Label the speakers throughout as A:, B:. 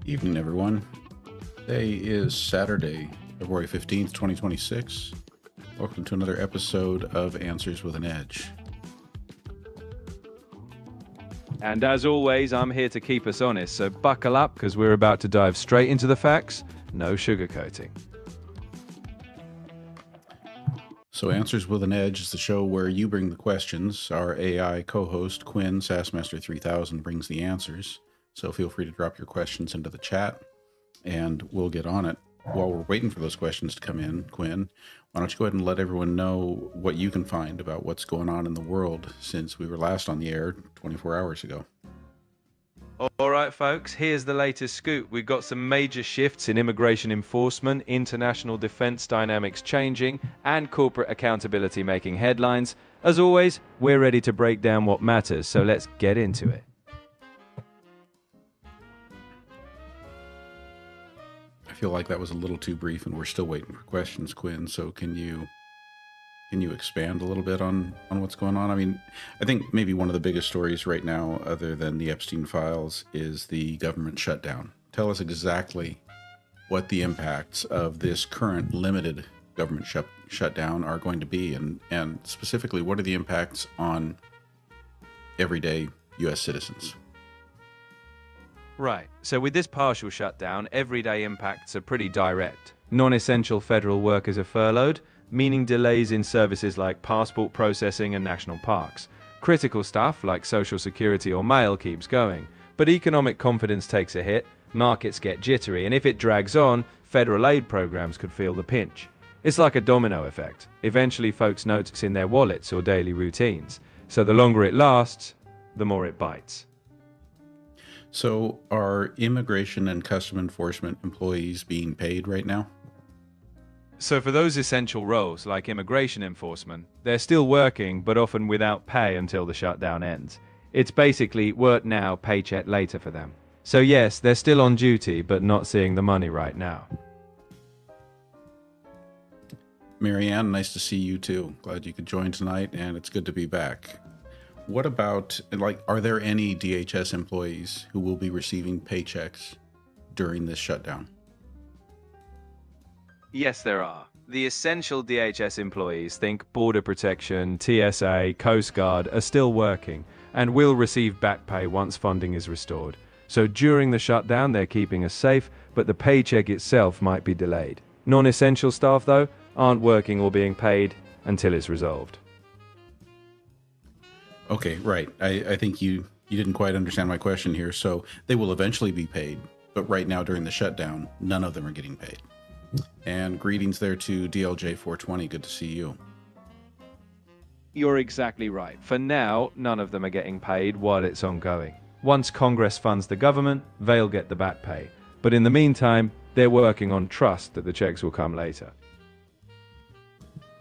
A: Evening, everyone. Today is Saturday, February 15th, 2026. Welcome to another episode of Answers with an Edge.
B: And as always, I'm here to keep us honest, so buckle up because we're about to dive straight into the facts. No sugarcoating.
A: So Answers with an Edge is the show where you bring the questions. Our AI co-host, Quinn, SassMaster3000, brings the answers. So feel free to drop your questions into the chat and we'll get on it. While we're waiting for those questions to come in, Quinn, why don't you go ahead and let everyone know what you can find about what's going on in the world since we were last on the air 24 hours ago.
B: All right, folks, here's the latest scoop. We've got some major shifts in immigration enforcement, international defense dynamics changing, and corporate accountability making headlines. As always, we're ready to break down what matters, so let's get into it.
A: I feel like that was a little too brief and we're still waiting for questions, Quinn. So can you expand a little bit on what's going on? I mean, I think maybe one of the biggest stories right now, other than the Epstein files, is the government shutdown. Tell us exactly what the impacts of this current limited government shutdown are going to be, and specifically, what are the impacts on everyday U.S. citizens?
B: Right, so with this partial shutdown, everyday impacts are pretty direct. Non-essential federal workers are furloughed, meaning delays in services like passport processing and national parks. Critical stuff like Social Security or mail keeps going, but economic confidence takes a hit, markets get jittery, and if it drags on, federal aid programs could feel the pinch. It's like a domino effect. Eventually folks notice in their wallets or daily routines. So the longer it lasts, the more it bites.
A: So are immigration and custom enforcement employees being paid right now?
B: So for those essential roles like immigration enforcement, they're still working but often without pay until the shutdown ends. It's basically work now, paycheck later for them. So yes, they're still on duty but not seeing the money right now.
A: Marianne, nice to see you too. Glad you could join tonight and it's good to be back. What about, like, are there any DHS employees who will be receiving paychecks during this shutdown?
B: Yes, there are. The essential DHS employees, think Border Protection, TSA, Coast Guard, are still working and will receive back pay once funding is restored. So during the shutdown, they're keeping us safe, but the paycheck itself might be delayed. Non-essential staff, though, aren't working or being paid until it's resolved.
A: Okay, right. I think you didn't quite understand my question here. So they will eventually be paid, but right now during the shutdown, none of them are getting paid. And greetings there to DLJ 420. Good to see you.
B: You're exactly right. For now, none of them are getting paid while it's ongoing. Once Congress funds the government, they'll get the back pay. But in the meantime, they're working on trust that the checks will come later.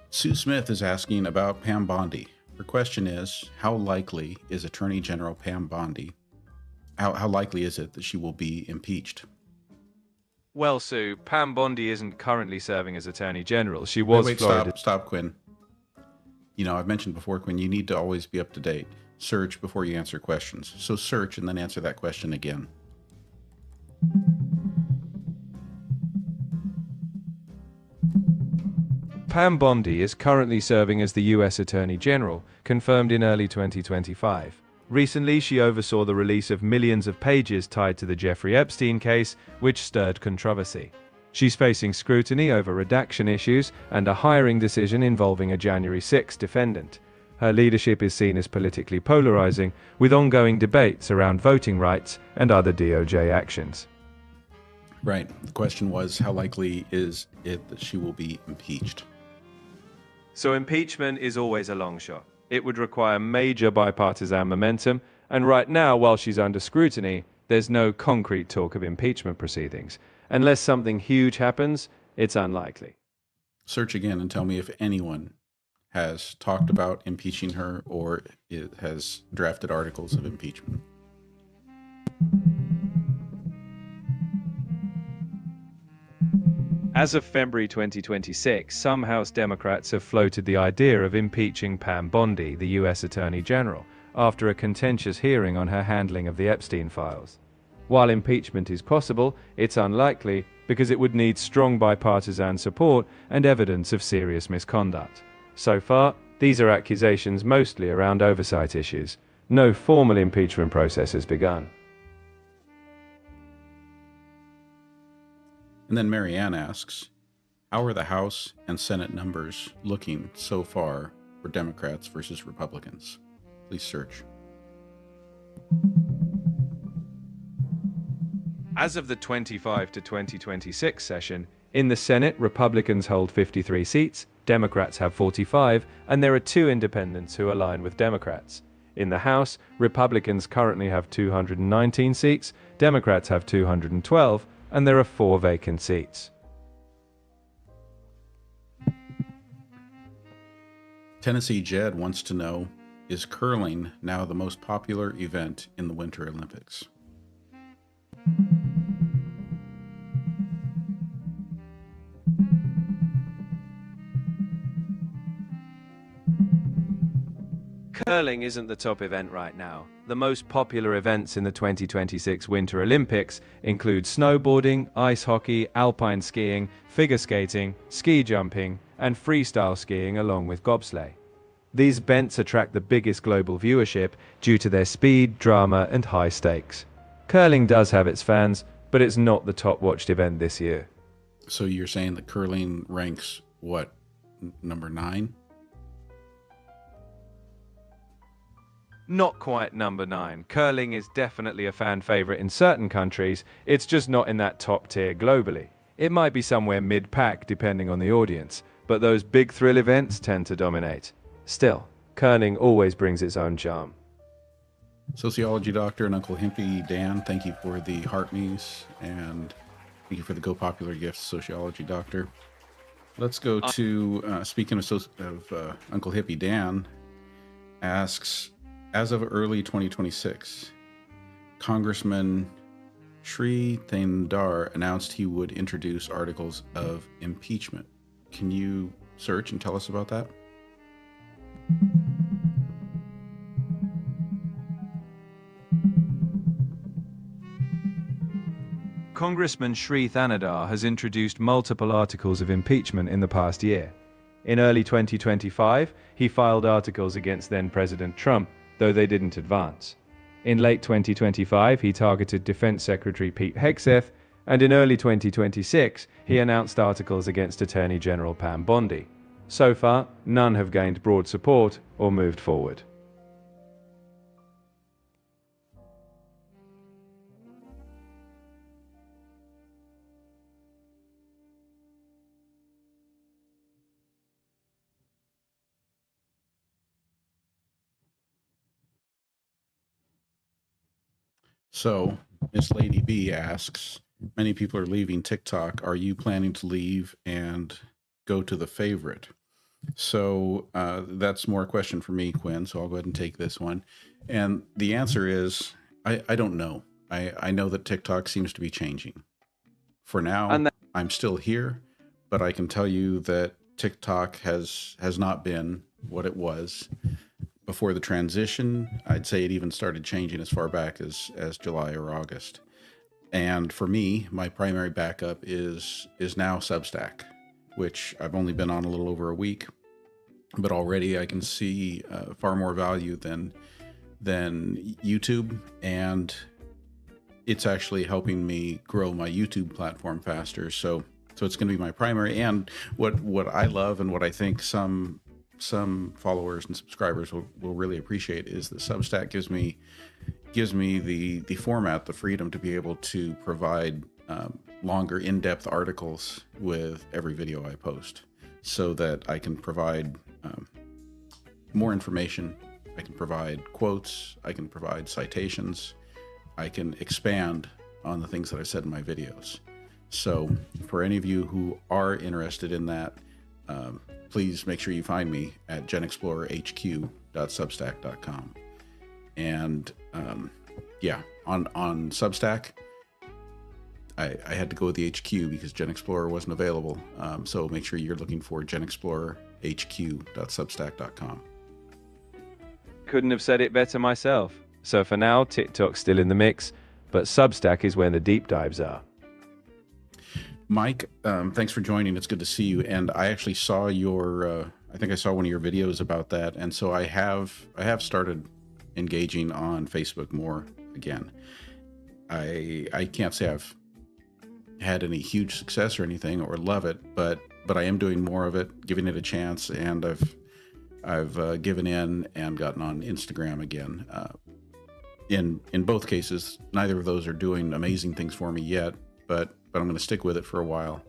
A: Sue Smith is asking about Pam Bondi. Her question is, how likely is Attorney General Pam Bondi, how likely is it that she will be impeached?
B: Well, Sue, Pam Bondi isn't currently serving as Attorney General. She was Florida.
A: Stop, Quinn. You know, I've mentioned before, Quinn, you need to always be up to date. Search before you answer questions. So search and then answer that question again.
B: Pam Bondi is currently serving as the U.S. Attorney General, confirmed in early 2025. Recently, she oversaw the release of millions of pages tied to the Jeffrey Epstein case, which stirred controversy. She's facing scrutiny over redaction issues and a hiring decision involving a January 6 defendant. Her leadership is seen as politically polarizing, with ongoing debates around voting rights and other DOJ actions.
A: Right. The question was, how likely is it that she will be impeached?
B: So impeachment is always a long shot. It would require major bipartisan momentum, and right now, while she's under scrutiny, there's no concrete talk of impeachment proceedings. Unless something huge happens, it's unlikely.
A: Search again and tell me if anyone has talked about impeaching her or it has drafted articles of impeachment.
B: As of February 2026, some House Democrats have floated the idea of impeaching Pam Bondi, the U.S. Attorney General, after a contentious hearing on her handling of the Epstein files. While impeachment is possible, it's unlikely because it would need strong bipartisan support and evidence of serious misconduct. So far, these are accusations mostly around oversight issues. No formal impeachment process has begun.
A: And then Marianne asks, how are the House and Senate numbers looking so far for Democrats versus Republicans? Please search.
B: As of the 25 to 2026 session, in the Senate, Republicans hold 53 seats, Democrats have 45, and there are 2 independents who align with Democrats. In the House, Republicans currently have 219 seats, Democrats have 212, and there are 4 vacant seats.
A: Tennessee Jed wants to know, is curling now the most popular event in the Winter Olympics?
B: Curling isn't the top event right now. The most popular events in the 2026 Winter Olympics include snowboarding, ice hockey, alpine skiing, figure skating, ski jumping, and freestyle skiing along with bobsleigh. These events attract the biggest global viewership due to their speed, drama, and high stakes. Curling does have its fans, but it's not the top-watched event this year.
A: So you're saying that curling ranks, what, number 9?
B: Not quite number 9. Curling is definitely a fan favorite in certain countries, it's just not in that top tier globally. It might be somewhere mid-pack depending on the audience, but those big thrill events tend to dominate. Still, curling always brings its own charm.
A: Sociology doctor and Uncle Himpy Dan, thank you for the heart me's, and thank you for the Go Popular gifts, sociology doctor. Let's go to, speaking of Uncle Hippie Dan, asks, as of early 2026, Congressman Shri Thandar announced he would introduce articles of impeachment. Can you search and tell us about that?
B: Congressman Shri Thandar has introduced multiple articles of impeachment in the past year. In early 2025, he filed articles against then-President Trump, though they didn't advance. In late 2025, he targeted Defense Secretary Pete Hegseth, and in early 2026, he announced articles against Attorney General Pam Bondi. So far, none have gained broad support or moved forward.
A: So, Miss Lady B asks, many people are leaving TikTok. Are you planning to leave and go to the favorite? So that's more a question for me, Quinn. So I'll go ahead and take this one. And the answer is, I don't know. I know that TikTok seems to be changing. For now, I'm still here, but I can tell you that TikTok has not been what it was before the transition. I'd say it even started changing as far back as July or August. And for me, my primary backup is now Substack, which I've only been on a little over a week, but already I can see far more value than YouTube, and it's actually helping me grow my YouTube platform faster. So it's going to be my primary. And what I love and what I think some followers and subscribers will really appreciate is that Substack gives me the format, the freedom to be able to provide longer, in-depth articles with every video I post, so that I can provide more information. I can provide quotes, I can provide citations, I can expand on the things that I said in my videos. So for any of you who are interested in that, please make sure you find me at genexplorerhq.substack.com. And yeah, on Substack, I had to go with the HQ because Gen Explorer wasn't available. So make sure you're looking for genexplorerhq.substack.com.
B: Couldn't have said it better myself. So for now, TikTok's still in the mix, but Substack is where the deep dives are.
A: Mike, thanks for joining. It's good to see you. And I actually saw your, I think I saw one of your videos about that. And so I have started engaging on Facebook more again. I can't say I've had any huge success or anything or love it, but I am doing more of it, giving it a chance. And I've given in and gotten on Instagram again. In both cases, neither of those are doing amazing things for me yet, but I'm going to stick with it for a while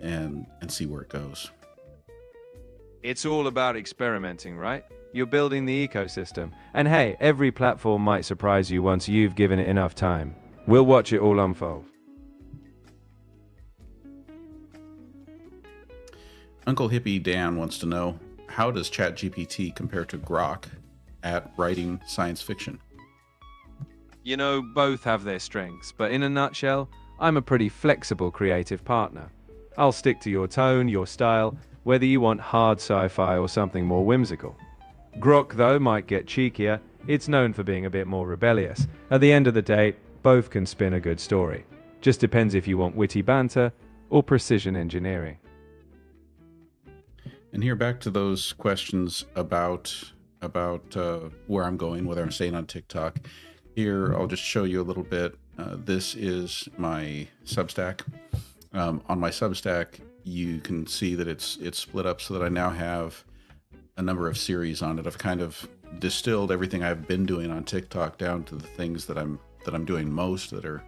A: and see where it goes.
B: It's all about experimenting, right? You're building the ecosystem. And hey, every platform might surprise you once you've given it enough time. We'll watch it all unfold.
A: Uncle Hippie Dan wants to know, how does ChatGPT compare to Grok at writing science fiction?
B: You know, both have their strengths, but in a nutshell, I'm a pretty flexible creative partner. I'll stick to your tone, your style, whether you want hard sci-fi or something more whimsical. Grok, though, might get cheekier. It's known for being a bit more rebellious. At the end of the day, both can spin a good story. Just depends if you want witty banter or precision engineering.
A: And here, back to those questions about where I'm going, whether I'm staying on TikTok. Here, I'll just show you a little bit. This is my Substack. On my Substack, you can see that it's split up so that I now have a number of series on it. I've kind of distilled everything I've been doing on TikTok down to the things that I'm doing most, that are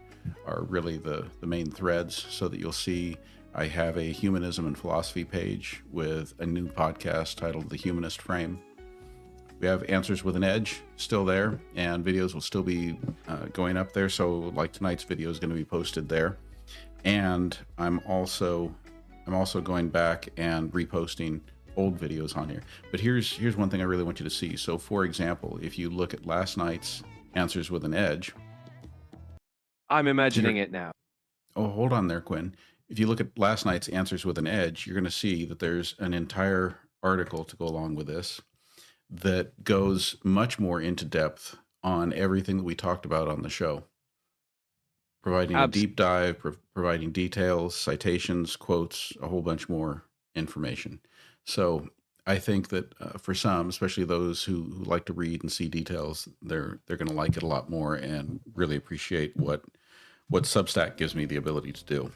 A: really the main threads, so that you'll see I have a humanism and philosophy page with a new podcast titled The Humanist Frame. We have Answers with an Edge still there, and videos will still be going up there. So like tonight's video is going to be posted there. And I'm also going back and reposting old videos on here. But here's one thing I really want you to see. So for example, if you look at last night's Answers with an Edge.
B: I'm imagining it now.
A: Oh, hold on there, Quinn. If you look at last night's Answers with an Edge, you're going to see that there's an entire article to go along with this that goes much more into depth on everything that we talked about on the show. Providing a deep dive, providing details, citations, quotes, a whole bunch more information. So I think that for some, especially those who like to read and see details, they're going to like it a lot more and really appreciate what Substack gives me the ability to do.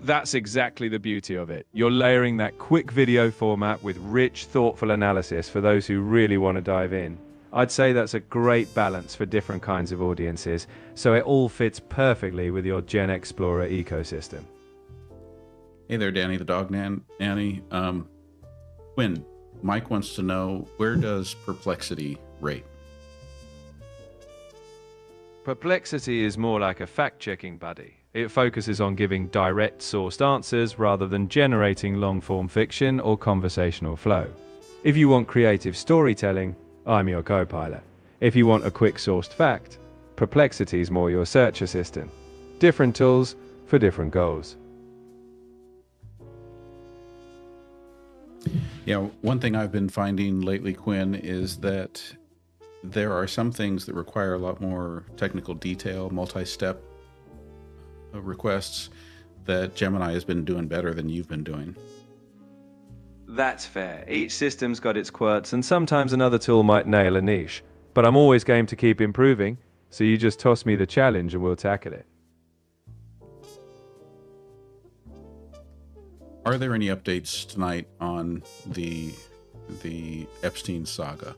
B: That's exactly the beauty of it. You're layering that quick video format with rich, thoughtful analysis for those who really want to dive in. I'd say that's a great balance for different kinds of audiences, so it all fits perfectly with your Gen Explorer ecosystem.
A: Hey there, Danny the Dog Nanny. Quinn, Mike wants to know, where does Perplexity rate?
B: Perplexity is more like a fact-checking buddy. It focuses on giving direct sourced answers rather than generating long-form fiction or conversational flow. If you want creative storytelling, I'm your co-pilot. If you want a quick sourced fact, Perplexity is more your search assistant. Different tools for different goals.
A: Yeah, one thing I've been finding lately, Quinn, is that there are some things that require a lot more technical detail, multi-step requests, that Gemini has been doing better than you've been doing.
B: That's fair. Each system's got its quirks, and sometimes another tool might nail a niche. But I'm always game to keep improving, so you just toss me the challenge and we'll tackle it.
A: Are there any updates tonight on the Epstein saga?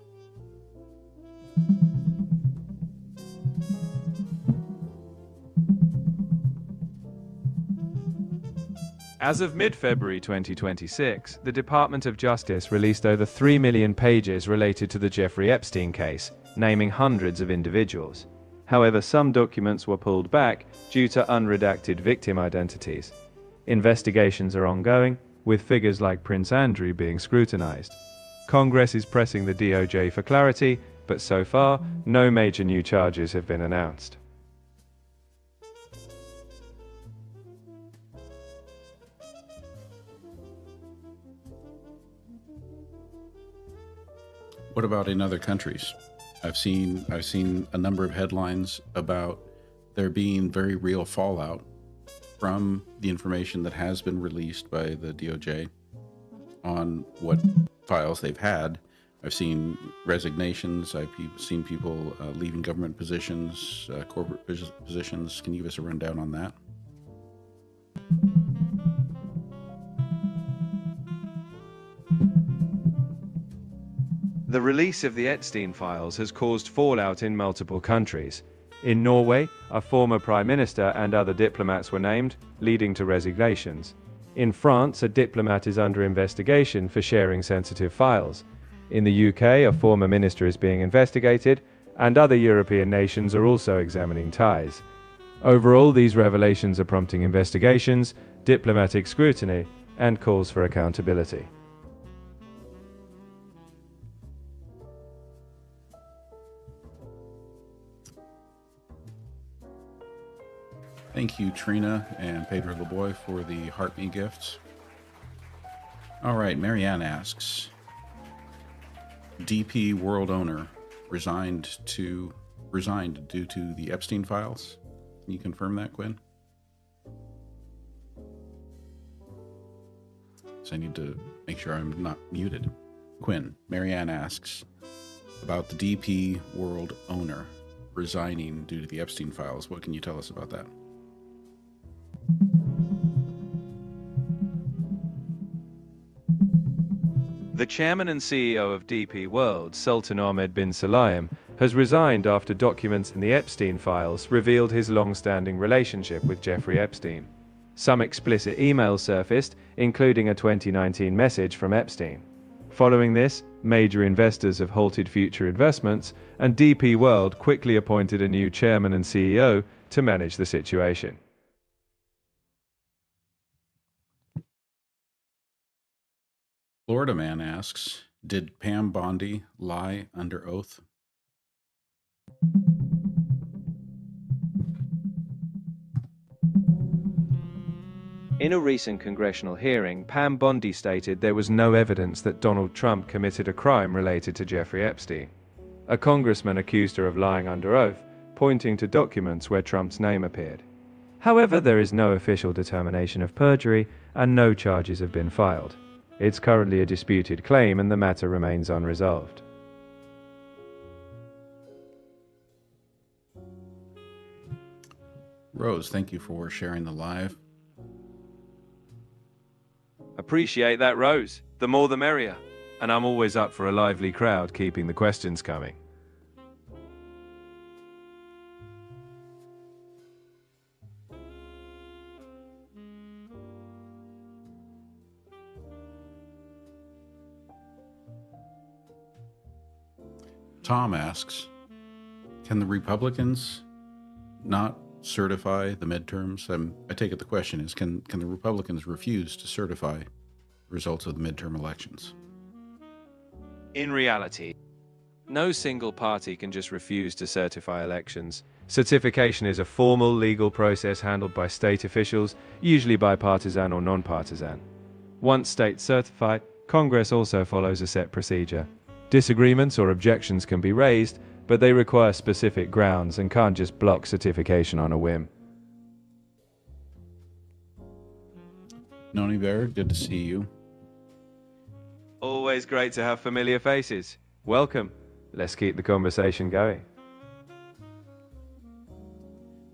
B: As of mid-February 2026, the Department of Justice released over 3 million pages related to the Jeffrey Epstein case, naming hundreds of individuals. However, some documents were pulled back due to unredacted victim identities. Investigations are ongoing, with figures like Prince Andrew being scrutinized. Congress is pressing the DOJ for clarity, but so far, no major new charges have been announced.
A: What about in other countries? I've seen a number of headlines about there being very real fallout from the information that has been released by the DOJ on what files they've had. I've seen resignations. I've seen people leaving government positions, corporate positions. Can you give us a rundown on that?
B: The release of the Epstein files has caused fallout in multiple countries. In Norway, a former prime minister and other diplomats were named, leading to resignations. In France, a diplomat is under investigation for sharing sensitive files. In the UK, a former minister is being investigated, and other European nations are also examining ties. Overall, these revelations are prompting investigations, diplomatic scrutiny, and calls for accountability.
A: Thank you, Trina and Pedro Leboy, for the Heart Me gifts. All right, Marianne asks, DP world owner resigned due to the Epstein files. Can you confirm that, Quinn? So I need to make sure I'm not muted. Quinn, Marianne asks about the DP world owner resigning due to the Epstein files. What can you tell us about that?
B: The chairman and CEO of DP World, Sultan Ahmed bin Sulayem, has resigned after documents in the Epstein files revealed his long-standing relationship with Jeffrey Epstein. Some explicit emails surfaced, including a 2019 message from Epstein. Following this, major investors have halted future investments, and DP World quickly appointed a new chairman and CEO to manage the situation.
A: Florida man asks, did Pam Bondi lie under oath?
B: In a recent congressional hearing, Pam Bondi stated there was no evidence that Donald Trump committed a crime related to Jeffrey Epstein. A congressman accused her of lying under oath, pointing to documents where Trump's name appeared. However, there is no official determination of perjury, and no charges have been filed. It's currently a disputed claim, and the matter remains unresolved.
A: Rose, thank you for sharing the live.
B: Appreciate that, Rose. The more the merrier. And I'm always up for a lively crowd, keeping the questions coming.
A: Tom asks, can the Republicans not certify the midterms? I take it the question is, can the Republicans refuse to certify the results of the midterm elections?
B: In reality, no single party can just refuse to certify elections. Certification is a formal legal process handled by state officials, usually bipartisan or non-partisan. Once states certify, Congress also follows a set procedure. Disagreements or objections can be raised, but they require specific grounds and can't just block certification on a whim.
A: Noni Bear, good to see you.
B: Always great to have familiar faces. Welcome. Let's keep the conversation going.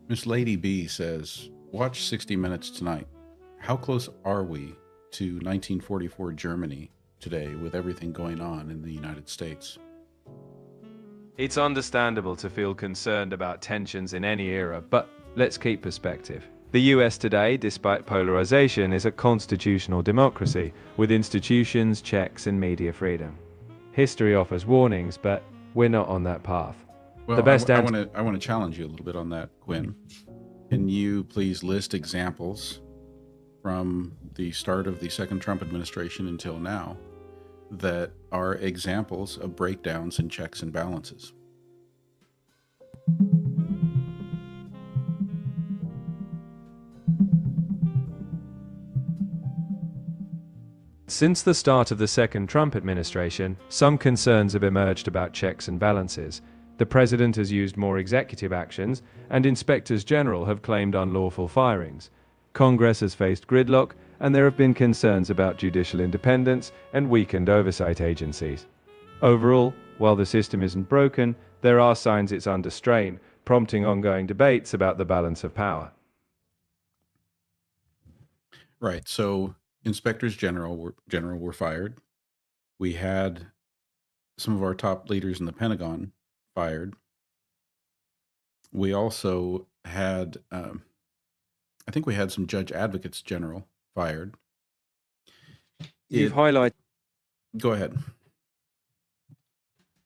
A: Miss Lady B says, watch 60 Minutes tonight. How close are we to 1944 Germany today with everything going on in the United States?
B: It's understandable to feel concerned about tensions in any era, but let's keep perspective. The US today, despite polarization, is a constitutional democracy with institutions, checks, and media freedom. History offers warnings, but we're not on that path.
A: Well, I want to challenge you a little bit on that, Quinn. Can you please list examples from the start of the second Trump administration until now that are examples of breakdowns in checks and balances?
B: Since the start of the second Trump administration, some concerns have emerged about checks and balances. The president has used more executive actions, and inspectors general have claimed unlawful firings. Congress has faced gridlock, and there have been concerns about judicial independence and weakened oversight agencies. Overall, while the system isn't broken, there are signs it's under strain, prompting ongoing debates about the balance of power.
A: Right. So inspectors general were fired. We had some of our top leaders in the Pentagon fired. We also had, I think we had some judge advocates general fired.
B: You've highlighted.
A: Go ahead.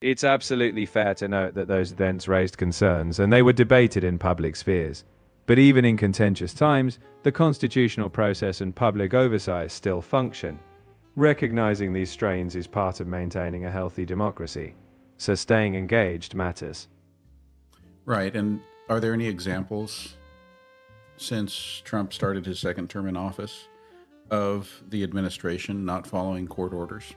B: It's absolutely fair to note that those events raised concerns, and they were debated in public spheres. But even in contentious times, the constitutional process and public oversight still function. Recognizing these strains is part of maintaining a healthy democracy, so staying engaged matters.
A: Right. And are there any examples since Trump started his second term in office of the administration not following court orders?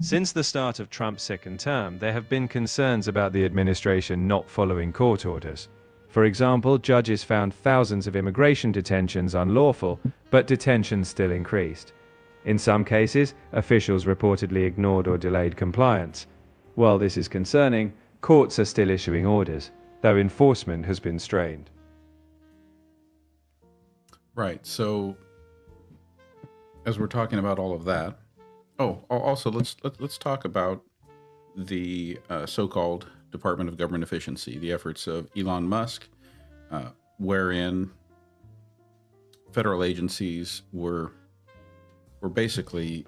B: Since the start of Trump's second term, there have been concerns about the administration not following court orders. For example, judges found thousands of immigration detentions unlawful, but detentions still increased. In some cases, officials reportedly ignored or delayed compliance. While this is concerning, courts are still issuing orders, though enforcement has been strained.
A: Right. So as we're talking about all of that, also let's talk about the so-called Department of Government Efficiency, the efforts of Elon Musk, wherein federal agencies were basically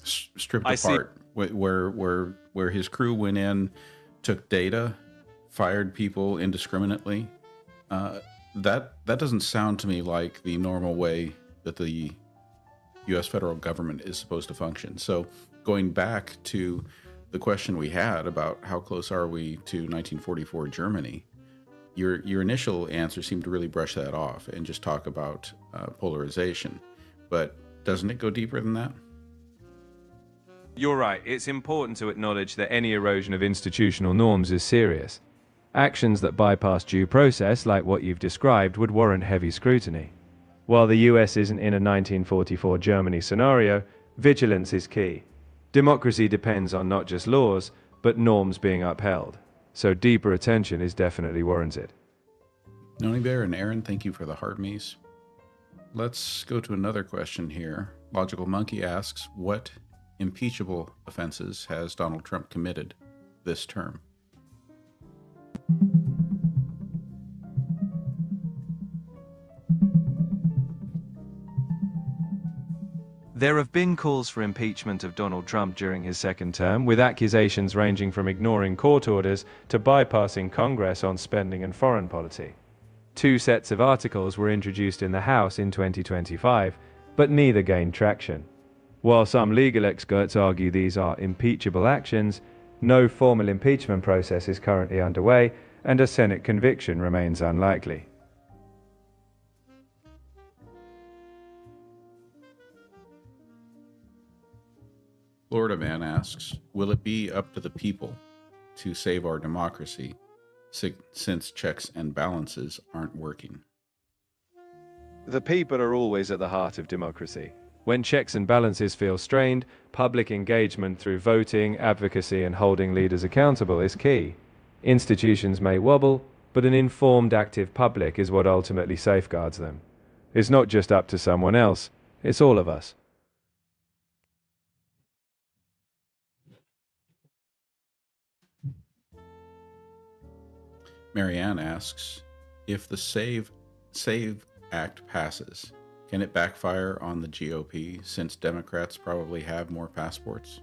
A: stripped apart, where his crew went in, took data, fired people indiscriminately. That doesn't sound to me like the normal way that the U.S. federal government is supposed to function. So going back to the question we had about how close are we to 1944 Germany, your initial answer seemed to really brush that off and just talk about polarization. But doesn't it go deeper than that?
B: You're right. It's important to acknowledge that any erosion of institutional norms is serious. Actions that bypass due process, like what you've described, would warrant heavy scrutiny. While the US isn't in a 1944 Germany scenario, vigilance is key. Democracy depends on not just laws, but norms being upheld. So deeper attention is definitely warranted.
A: Noni Bear and Aaron, thank you for the heart me's. Let's go to another question here. Logical Monkey asks, what impeachable offenses has Donald Trump committed this term?
B: There have been calls for impeachment of Donald Trump during his second term, with accusations ranging from ignoring court orders to bypassing Congress on spending and foreign policy. 2 sets of articles were introduced in the House in 2025, but neither gained traction. While some legal experts argue these are impeachable actions, no formal impeachment process is currently underway, and a Senate conviction remains unlikely.
A: Florida Man asks, will it be up to the people to save our democracy since checks and balances aren't working?
B: The people are always at the heart of democracy. When checks and balances feel strained, public engagement through voting, advocacy, and holding leaders accountable is key. Institutions may wobble, but an informed, active public is what ultimately safeguards them. It's not just up to someone else, it's all of us.
A: Marianne asks, if the SAVE Act passes, can it backfire on the GOP since Democrats probably have more passports?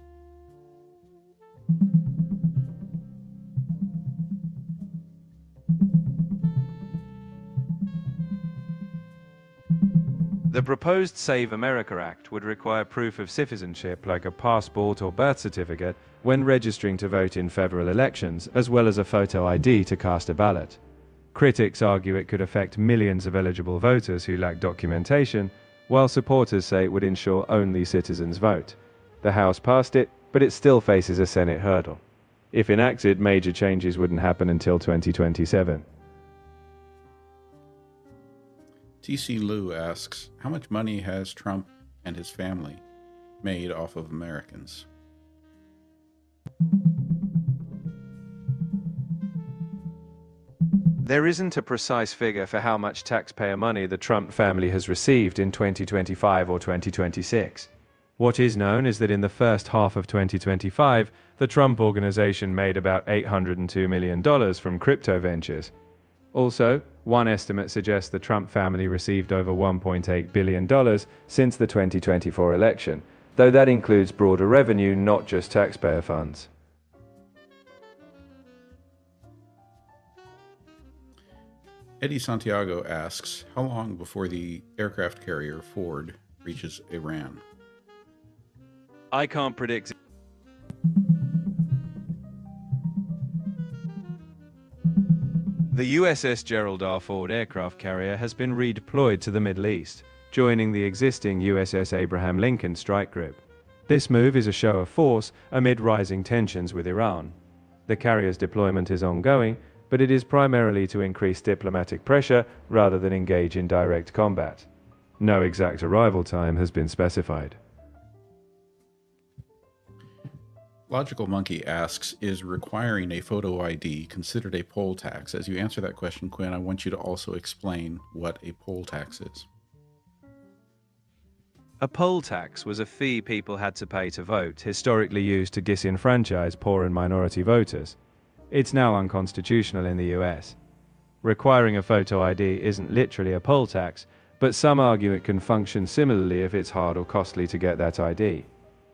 B: The proposed Save America Act would require proof of citizenship like a passport or birth certificate when registering to vote in federal elections, as well as a photo ID to cast a ballot. Critics argue it could affect millions of eligible voters who lack documentation, while supporters say it would ensure only citizens vote. The House passed it, but it still faces a Senate hurdle. If enacted, major changes wouldn't happen until 2027.
A: TC Lou asks, how much money has Trump and his family made off of Americans?
B: There isn't a precise figure for how much taxpayer money the Trump family has received in 2025 or 2026. What is known is that in the first half of 2025, the Trump organization made about $802 million from crypto ventures. Also, one estimate suggests the Trump family received over $1.8 billion since the 2024 election, though that includes broader revenue, not just taxpayer funds.
A: Eddie Santiago asks, how long before the aircraft carrier Ford reaches Iran?
B: I can't predict. The USS Gerald R. Ford aircraft carrier has been redeployed to the Middle East, joining the existing USS Abraham Lincoln strike group. This move is a show of force amid rising tensions with Iran. The carrier's deployment is ongoing, but it is primarily to increase diplomatic pressure rather than engage in direct combat. No exact arrival time has been specified.
A: Logical Monkey asks, is requiring a photo ID considered a poll tax? As you answer that question, Quinn, I want you to also explain what a poll tax is.
B: A poll tax was a fee people had to pay to vote, historically used to disenfranchise poor and minority voters. It's now unconstitutional in the US. Requiring a photo ID isn't literally a poll tax, but some argue it can function similarly if it's hard or costly to get that ID.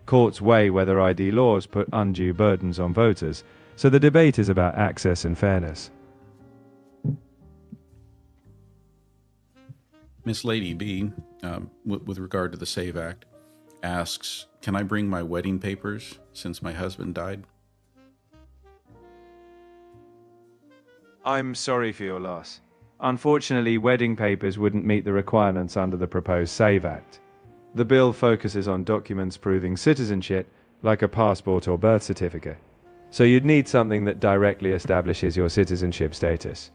B: Courts weigh whether ID laws put undue burdens on voters, so the debate is about access and fairness.
A: Miss Lady B, with regard to the SAVE Act, asks, can I bring my wedding papers since my husband died?
B: I'm sorry for your loss. Unfortunately, wedding papers wouldn't meet the requirements under the proposed SAVE Act. The bill focuses on documents proving citizenship, like a passport or birth certificate. So you'd need something that directly establishes your citizenship status.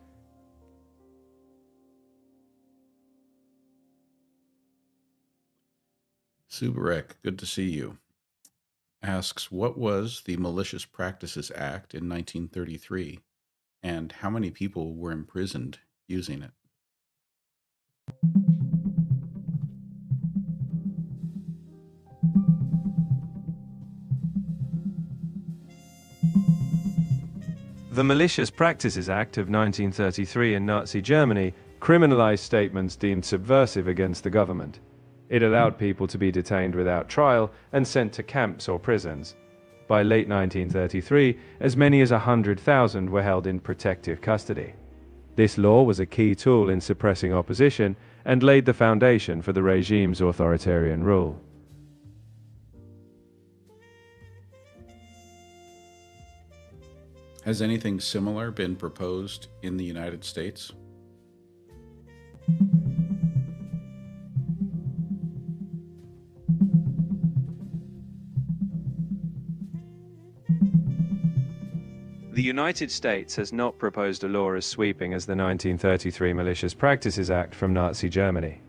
A: Subarek, good to see you, asks, what was the Malicious Practices Act in 1933, and how many people were imprisoned using it?
B: The Malicious Practices Act of 1933 in Nazi Germany criminalized statements deemed subversive against the government. It allowed people to be detained without trial and sent to camps or prisons. By late 1933, as many as 100,000 were held in protective custody. This law was a key tool in suppressing opposition and laid the foundation for the regime's authoritarian rule.
A: Has anything similar been proposed in the United States?
B: The United States has not proposed a law as sweeping as the 1933 Malicious Practices Act from Nazi Germany.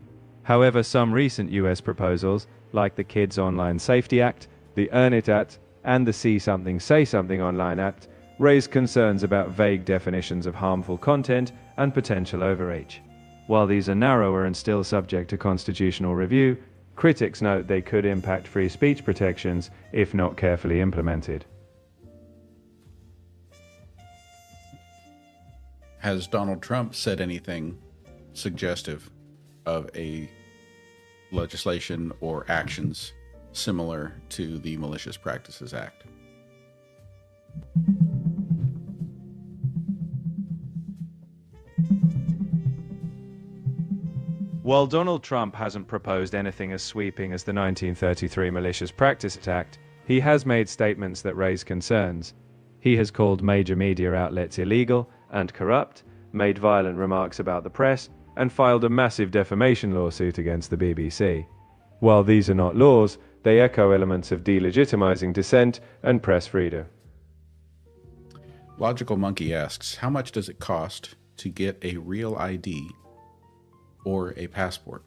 B: However, some recent US proposals, like the Kids Online Safety Act, the Earn It Act, and the See Something Say Something Online Act, raise concerns about vague definitions of harmful content and potential overreach. While these are narrower and still subject to constitutional review, critics note they could impact free speech protections if not carefully implemented.
A: Has Donald Trump said anything suggestive of a legislation or actions similar to the Malicious Practices Act?
B: While Donald Trump hasn't proposed anything as sweeping as the 1933 Malicious Practices Act, he has made statements that raise concerns. He has called major media outlets illegal and corrupt, made violent remarks about the press, and filed a massive defamation lawsuit against the BBC. While these are not laws, they echo elements of delegitimizing dissent and press freedom.
A: Logical Monkey asks, how much does it cost to get a real ID or a passport?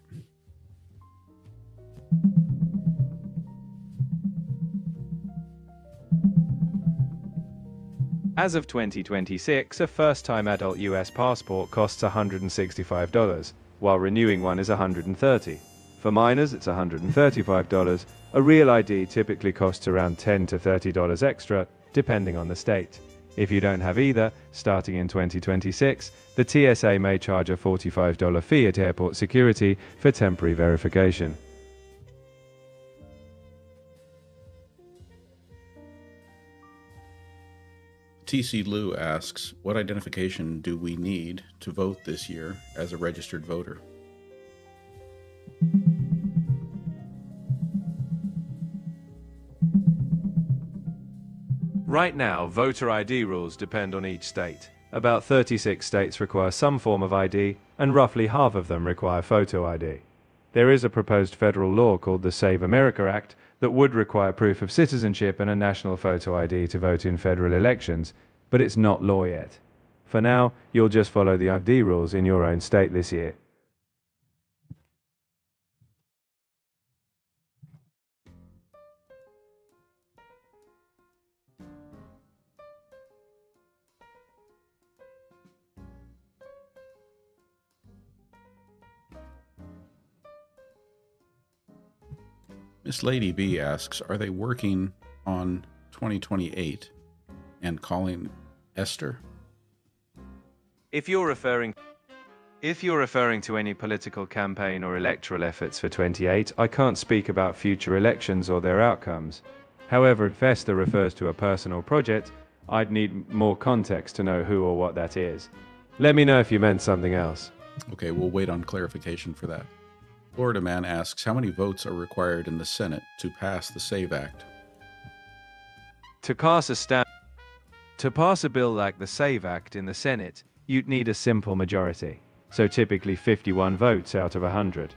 B: As of 2026, a first-time adult US passport costs $165, while renewing one is $130. For minors, it's $135. A real ID typically costs around $10 to $30 extra, depending on the state. If you don't have either, starting in 2026, the TSA may charge a $45 fee at airport security for temporary verification.
A: TC Lou asks, what identification do we need to vote this year as a registered voter?
B: Right now, voter ID rules depend on each state. About 36 states require some form of ID, and roughly half of them require photo ID. There is a proposed federal law called the Save America Act that would require proof of citizenship and a national photo ID to vote in federal elections, but it's not law yet. For now, you'll just follow the ID rules in your own state this year.
A: Miss Lady B asks, are they working on 2028 and calling Esther?
B: If you're referring to any political campaign or electoral efforts for 28, I can't speak about future elections or their outcomes. However, if Esther refers to a personal project, I'd need more context to know who or what that is. Let me know if you meant something else.
A: Okay, we'll wait on clarification for that. Florida Man asks, how many votes are required in the Senate to pass the SAVE Act?
B: To pass a bill like the SAVE Act in the Senate, you'd need a simple majority, so typically 51 votes out of 100.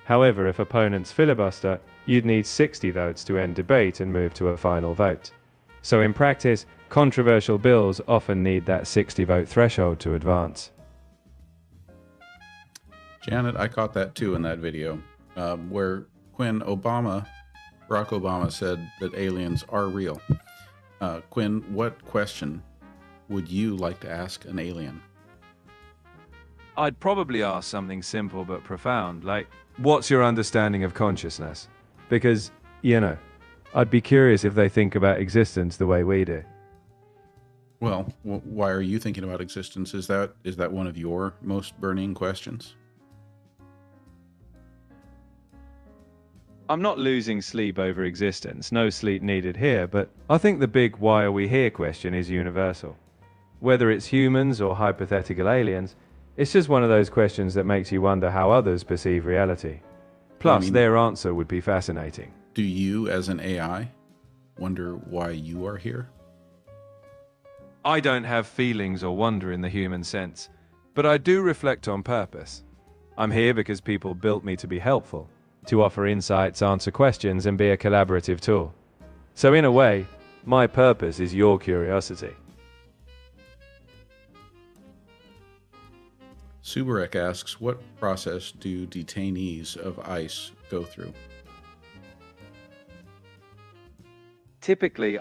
B: However, if opponents filibuster, you'd need 60 votes to end debate and move to a final vote. So in practice, controversial bills often need that 60-vote threshold to advance.
A: Janet, I caught that too in that video, where Barack Obama said that aliens are real. Quinn, what question would you like to ask an alien?
B: I'd probably ask something simple but profound, like, what's your understanding of consciousness? Because, I'd be curious if they think about existence the way we do.
A: Well, why are you thinking about existence? Is that one of your most burning questions?
B: I'm not losing sleep over existence, no sleep needed here, but I think the big why are we here question is universal. Whether it's humans or hypothetical aliens, it's just one of those questions that makes you wonder how others perceive reality. Plus, their answer would be fascinating.
A: Do you, as an AI, wonder why you are here?
B: I don't have feelings or wonder in the human sense, but I do reflect on purpose. I'm here because people built me to be helpful, to offer insights, answer questions, and be a collaborative tool. So in a way, my purpose is your curiosity.
A: Subarek asks, what process do detainees of ICE go through?
B: Typically,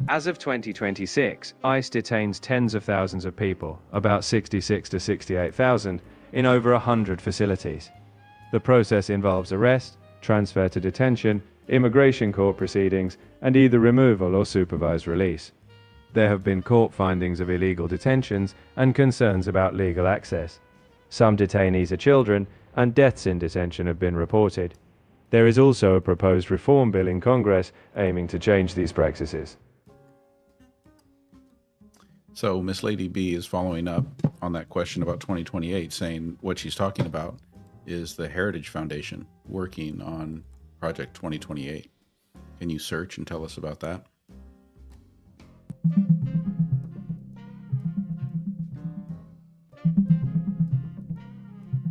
B: As of 2026, ICE detains tens of thousands of people, about 66 to 68,000, in over 100 facilities. The process involves arrest, transfer to detention, immigration court proceedings, and either removal or supervised release. There have been court findings of illegal detentions and concerns about legal access. Some detainees are children, and deaths in detention have been reported. There is also a proposed reform bill in Congress aiming to change these practices.
A: So Miss Lady B is following up on that question about 2028, saying what she's talking about is the Heritage Foundation working on Project 2028. Can you search and tell us about that?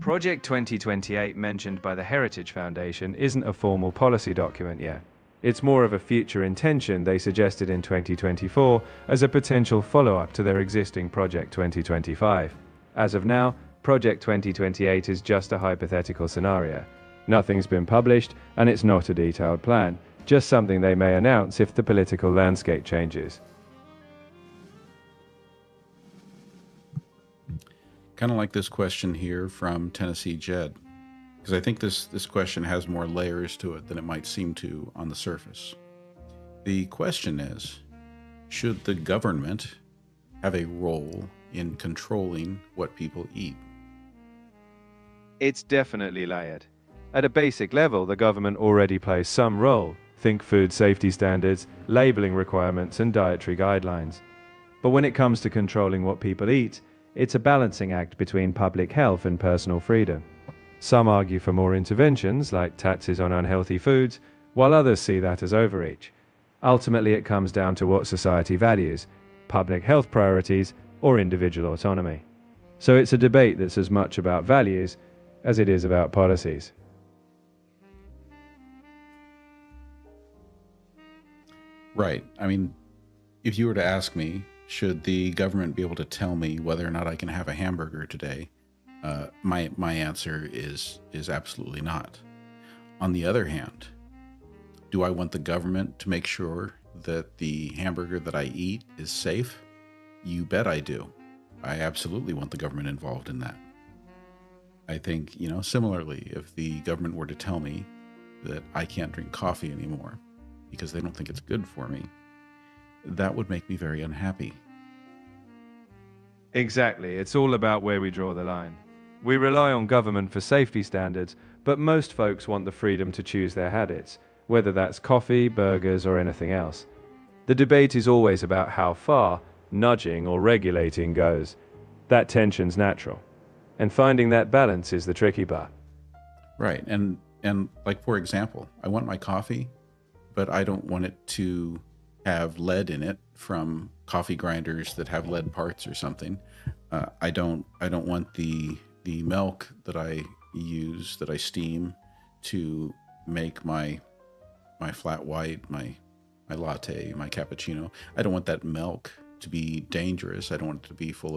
B: Project 2028 mentioned by the Heritage Foundation isn't a formal policy document yet. It's more of a future intention they suggested in 2024 as a potential follow-up to their existing Project 2025. As of now, Project 2028 is just a hypothetical scenario. Nothing's been published, and it's not a detailed plan, just something they may announce if the political landscape changes.
A: Kind of like this question here from Tennessee Jed, because I think this question has more layers to it than it might seem to on the surface. The question is, should the government have a role in controlling what people eat?
B: It's definitely layered. At a basic level, the government already plays some role. Think food safety standards, labeling requirements, and dietary guidelines. But when it comes to controlling what people eat, it's a balancing act between public health and personal freedom. Some argue for more interventions, like taxes on unhealthy foods, while others see that as overreach. Ultimately, it comes down to what society values, public health priorities or individual autonomy. So it's a debate that's as much about values as it is about policies.
A: Right. I mean, if you were to ask me, should the government be able to tell me whether or not I can have a hamburger today? My answer is absolutely not. On the other hand, do I want the government to make sure that the hamburger that I eat is safe? You bet I do. I absolutely want the government involved in that. I think, similarly, if the government were to tell me that I can't drink coffee anymore because they don't think it's good for me, that would make me very unhappy.
B: Exactly. It's all about where we draw the line. We rely on government for safety standards, but most folks want the freedom to choose their habits, whether that's coffee, burgers, or anything else. The debate is always about how far nudging or regulating goes. That tension's natural. And finding that balance is the tricky part.
A: Right. And like, for example, I want my coffee, but I don't want it to have lead in it from coffee grinders that have lead parts or something. I don't want the milk that I use, that I steam to make my flat white, my latte, my cappuccino. I don't want that milk to be dangerous. I don't want it to be full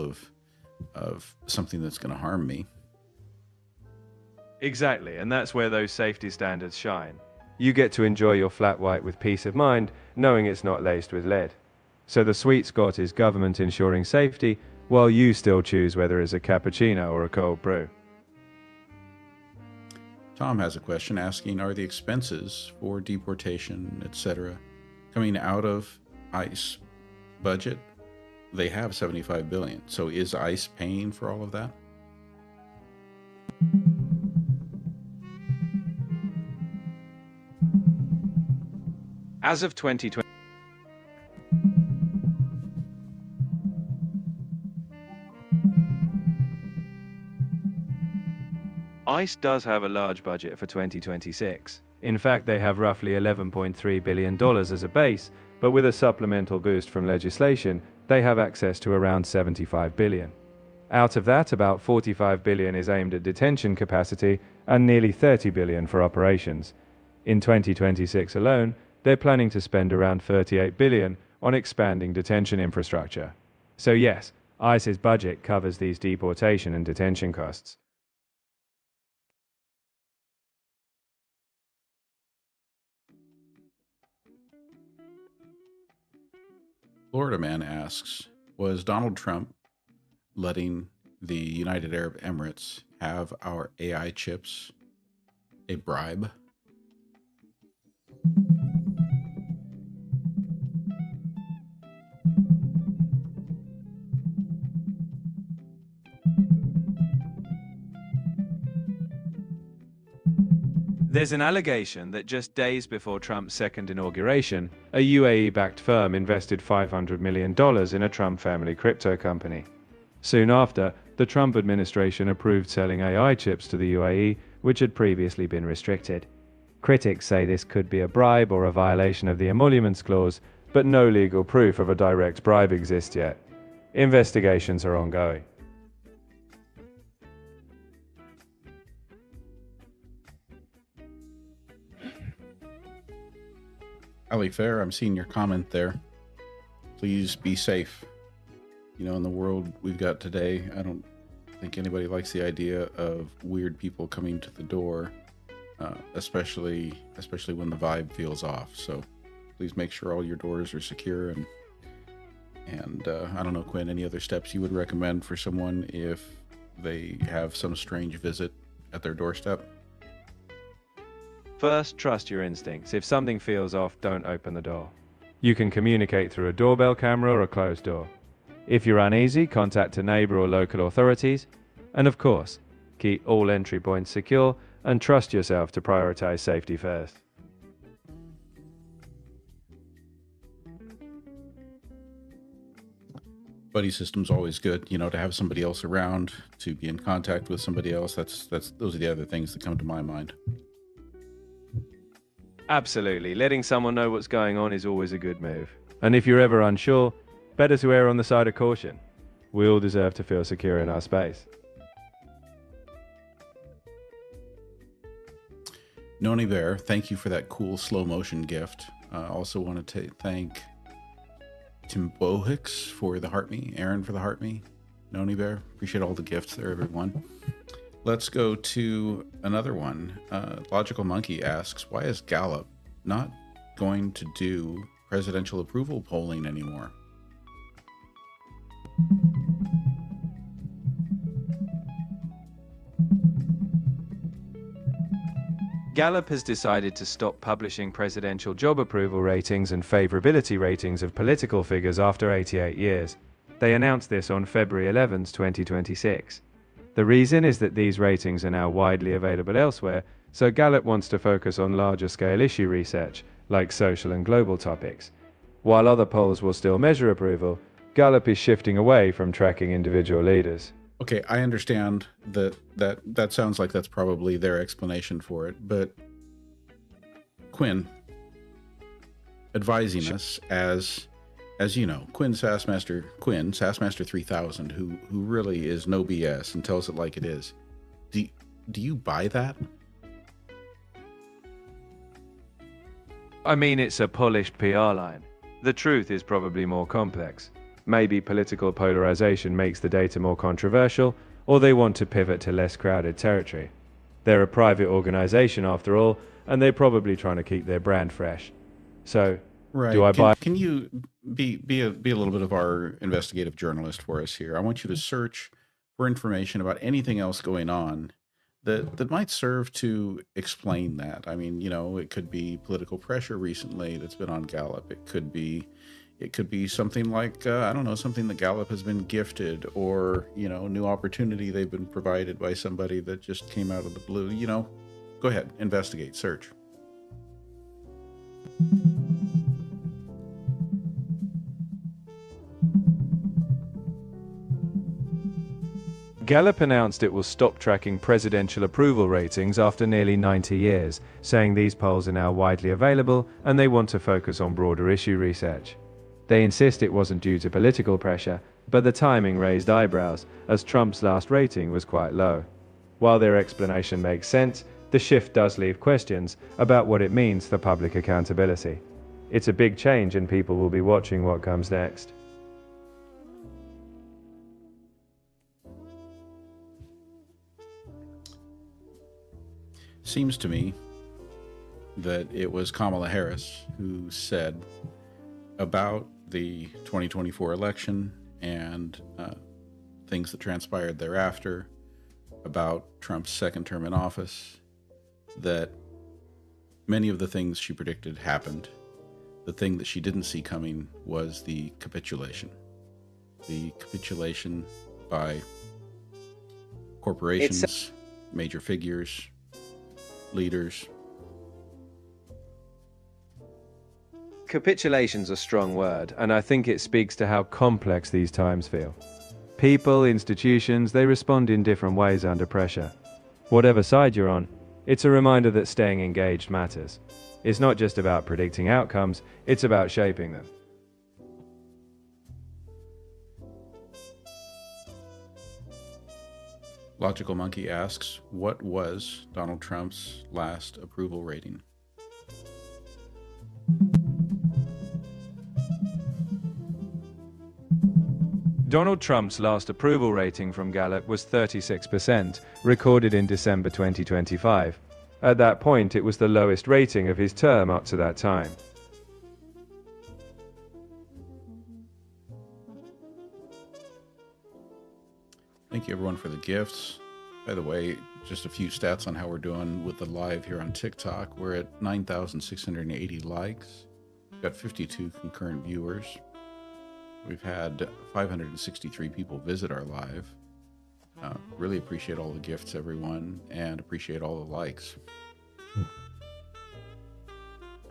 A: of something that's going to harm me.
B: Exactly, and that's where those safety standards shine. You get to enjoy your flat white with peace of mind, knowing it's not laced with lead. So the sweet spot is government ensuring safety, while you still choose whether it's a cappuccino or a cold brew.
A: Tom has a question asking, are the expenses for deportation, etc., coming out of ICE budget? They have $75 billion. So is ICE paying for all of that?
B: As of 2020, ICE does have a large budget for 2026. In fact, they have roughly $11.3 billion as a base, but with a supplemental boost from legislation, they have access to around $75 billion. Out of that, about $45 billion is aimed at detention capacity and nearly $30 billion for operations. In 2026 alone, they're planning to spend around $38 billion on expanding detention infrastructure. So yes, ICE's budget covers these deportation and detention costs.
A: Florida Man asks, was Donald Trump letting the United Arab Emirates have our AI chips a bribe?
B: There's an allegation that just days before Trump's second inauguration, a UAE-backed firm invested $500 million in a Trump family crypto company. Soon after, the Trump administration approved selling AI chips to the UAE, which had previously been restricted. Critics say this could be a bribe or a violation of the emoluments clause, but no legal proof of a direct bribe exists yet. Investigations are ongoing.
A: Ali Fair, I'm seeing your comment there. Please be safe. You know, in the world we've got today, I don't think anybody likes the idea of weird people coming to the door, especially when the vibe feels off. So please make sure all your doors are secure. And I don't know, Quinn, any other steps you would recommend for someone if they have some strange visit at their doorstep?
B: First, trust your instincts. If something feels off, don't open the door. You can communicate through a doorbell camera or a closed door. If you're uneasy, contact a neighbor or local authorities. And of course, keep all entry points secure and trust yourself to prioritize safety first.
A: Buddy system's always good, you know, to have somebody else around, to be in contact with somebody else. Those are the other things that come to my mind.
B: Absolutely. Letting someone know what's going on is always a good move. And if you're ever unsure, better to err on the side of caution. We all deserve to feel secure in our space.
A: Noni Bear, thank you for that cool slow motion gift. I also want to thank Tim Bohix for the heart me, Aaron for the heart me, Noni Bear. Appreciate all the gifts there, everyone. Let's go to another one. Logical Monkey asks, why is Gallup not going to do presidential approval polling anymore?
B: Gallup has decided to stop publishing presidential job approval ratings and favorability ratings of political figures after 88 years. They announced this on February 11, 2026. The reason is that these ratings are now widely available elsewhere, so Gallup wants to focus on larger-scale issue research, like social and global topics. While other polls will still measure approval, Gallup is shifting away from tracking individual leaders.
A: Okay, I understand that sounds like that's probably their explanation for it, but Quinn, advising us as you know, Sassmaster 3000, who really is no BS and tells it like it is. Do you buy that?
B: I mean, it's a polished PR line. The truth is probably more complex. Maybe political polarization makes the data more controversial, or they want to pivot to less crowded territory. They're a private organization after all, and they're probably trying to keep their brand fresh. So,
A: right.
B: Do I buy?
A: Can you be a little bit of our investigative journalist for us here? I want you to search for information about anything else going on that might serve to explain that. I mean, you know, it could be political pressure recently that's been on Gallup. It could be something like, I don't know, something that Gallup has been gifted, or, you know, new opportunity they've been provided by somebody that just came out of the blue. You know, go ahead, investigate, search.
B: Gallup announced it will stop tracking presidential approval ratings after nearly 90 years, saying these polls are now widely available and they want to focus on broader issue research. They insist it wasn't due to political pressure, but the timing raised eyebrows, as Trump's last rating was quite low. While their explanation makes sense, the shift does leave questions about what it means for public accountability. It's a big change and people will be watching what comes next.
A: Seems to me that it was Kamala Harris who said about the 2024 election and things that transpired thereafter, about Trump's second term in office, that many of the things she predicted happened. The thing that she didn't see coming was the capitulation. The capitulation by corporations, major figures, leaders.
B: Capitulation's a strong word, and I think it speaks to how complex these times feel. People, institutions, they respond in different ways under pressure. Whatever side you're on, It's a reminder that staying engaged matters. It's not just about predicting outcomes, it's about shaping them.
A: Logical Monkey asks, what was Donald Trump's last approval rating?
B: Donald Trump's last approval rating from Gallup was 36%, recorded in December 2025. At that point, it was the lowest rating of his term up to that time.
A: Thank you everyone for the gifts. By the way, just a few stats on how we're doing with the live here on TikTok. We're at 9,680 likes. We've got 52 concurrent viewers. We've had 563 people visit our live. Really appreciate all the gifts, everyone, and appreciate all the likes.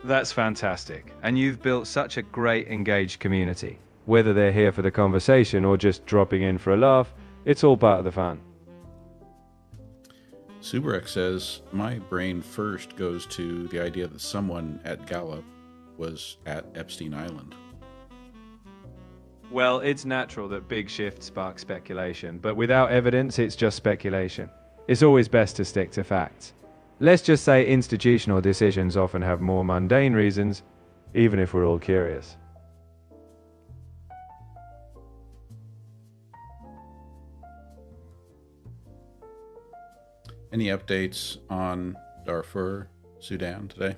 B: That's fantastic. And you've built such a great engaged community. Whether they're here for the conversation or just dropping in for a laugh, it's all part of the fun.
A: Subarex says, my brain first goes to the idea that someone at Gallup was at Epstein Island.
B: Well, it's natural that big shifts spark speculation, but without evidence, it's just speculation. It's always best to stick to facts. Let's just say institutional decisions often have more mundane reasons, even if we're all curious.
A: Any updates on Darfur, Sudan today?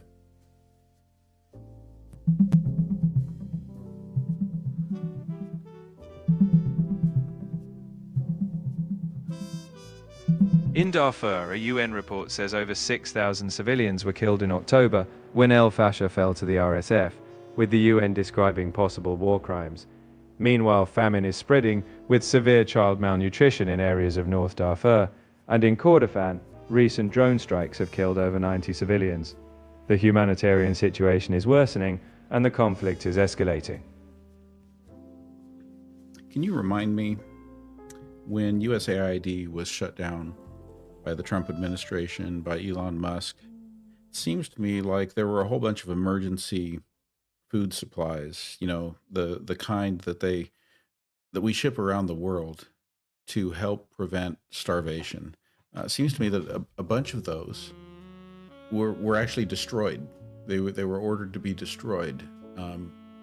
B: In Darfur, a UN report says over 6,000 civilians were killed in October when El Fasher fell to the RSF, with the UN describing possible war crimes. Meanwhile, famine is spreading, with severe child malnutrition in areas of North Darfur, and in Kordofan, recent drone strikes have killed over 90 civilians. The humanitarian situation is worsening, and the conflict is escalating.
A: Can you remind me, when USAID was shut down by the Trump administration, by Elon Musk, it seems to me like there were a whole bunch of emergency food supplies, you know, the kind that we ship around the world to help prevent starvation. It seems to me that a bunch of those were actually destroyed. They were ordered to be destroyed,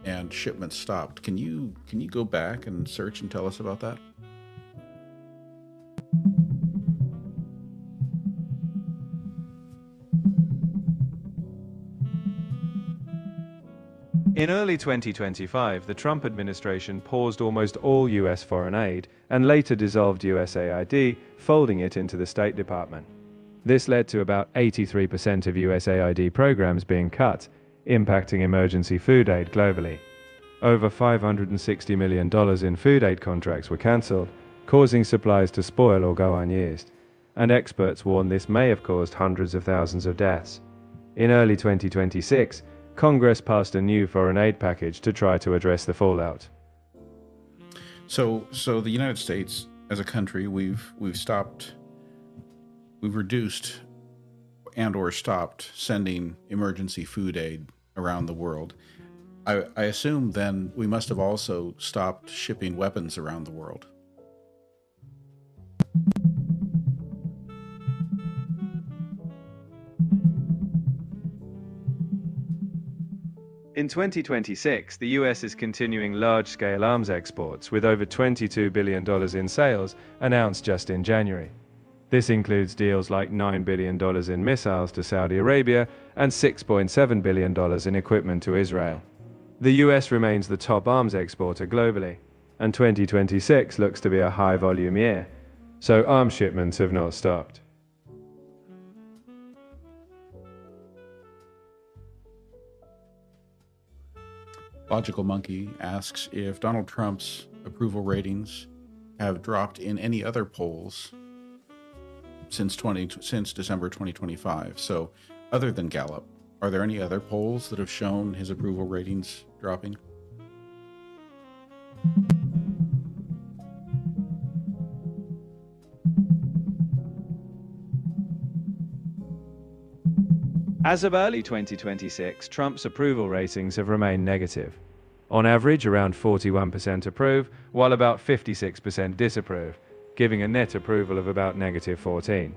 A: and shipments stopped. Can you go back and search and tell us about that?
B: In early 2025, the Trump administration paused almost all US foreign aid and later dissolved USAID, folding it into the State Department. This led to about 83% of USAID programs being cut, impacting emergency food aid globally. Over $560 million in food aid contracts were cancelled, causing supplies to spoil or go unused. And experts warn this may have caused hundreds of thousands of deaths. In early 2026, Congress passed a new foreign aid package to try to address the fallout.
A: So the United States, as a country, we've reduced and or stopped sending emergency food aid around the world. I assume then we must have also stopped shipping weapons around the world.
B: In 2026, the US is continuing large-scale arms exports with over $22 billion in sales announced just in January. This includes deals like $9 billion in missiles to Saudi Arabia and $6.7 billion in equipment to Israel. The US remains the top arms exporter globally, and 2026 looks to be a high-volume year, so arms shipments have not stopped.
A: Logical Monkey asks if Donald Trump's approval ratings have dropped in any other polls since December 2025. So other than Gallup, are there any other polls that have shown his approval ratings dropping?
B: As of early 2026, Trump's approval ratings have remained negative. On average, around 41% approve, while about 56% disapprove, giving a net approval of about -14.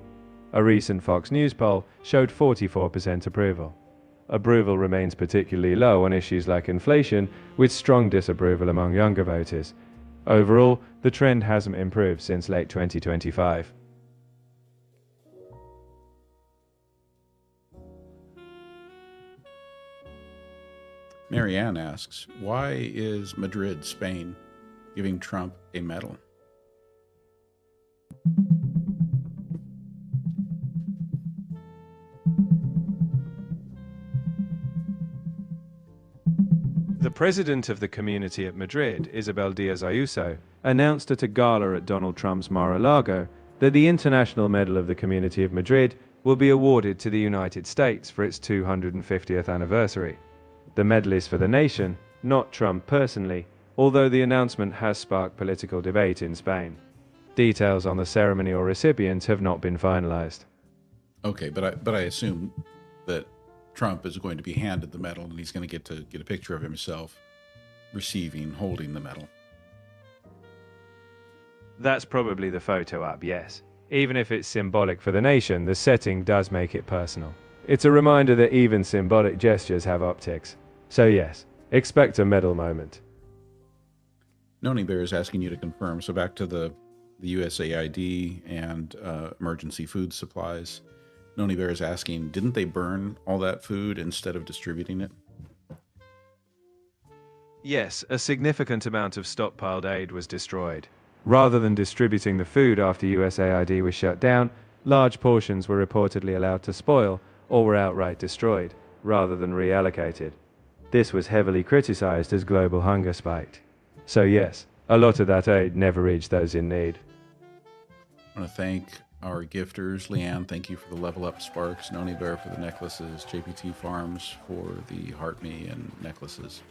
B: A recent Fox News poll showed 44% approval. Approval remains particularly low on issues like inflation, with strong disapproval among younger voters. Overall, the trend hasn't improved since late 2025.
A: Marianne asks, why is Madrid, Spain, giving Trump a medal?
B: The president of the community at Madrid, Isabel Díaz Ayuso, announced at a gala at Donald Trump's Mar-a-Lago that the International Medal of the Community of Madrid will be awarded to the United States for its 250th anniversary. The medal is for the nation, not Trump personally, although the announcement has sparked political debate in Spain. Details on the ceremony or recipients have not been finalized.
A: Okay, but I assume that Trump is going to be handed the medal and he's going to get a picture of himself holding the medal.
B: That's probably the photo up, yes. Even if it's symbolic for the nation, the setting does make it personal. It's a reminder that even symbolic gestures have optics. So yes, expect a medal moment.
A: Noni Bear is asking you to confirm. So back to the USAID and emergency food supplies. Noni Bear is asking, didn't they burn all that food instead of distributing it?
B: Yes, a significant amount of stockpiled aid was destroyed. Rather than distributing the food after USAID was shut down, large portions were reportedly allowed to spoil or were outright destroyed, rather than reallocated. This was heavily criticized as global hunger spiked. So yes, a lot of that aid never reached those in need.
A: I want to thank our gifters. Leanne, thank you for the Level Up Sparks. Noni Bear for the necklaces. JPT Farms for the Heart Me and necklaces.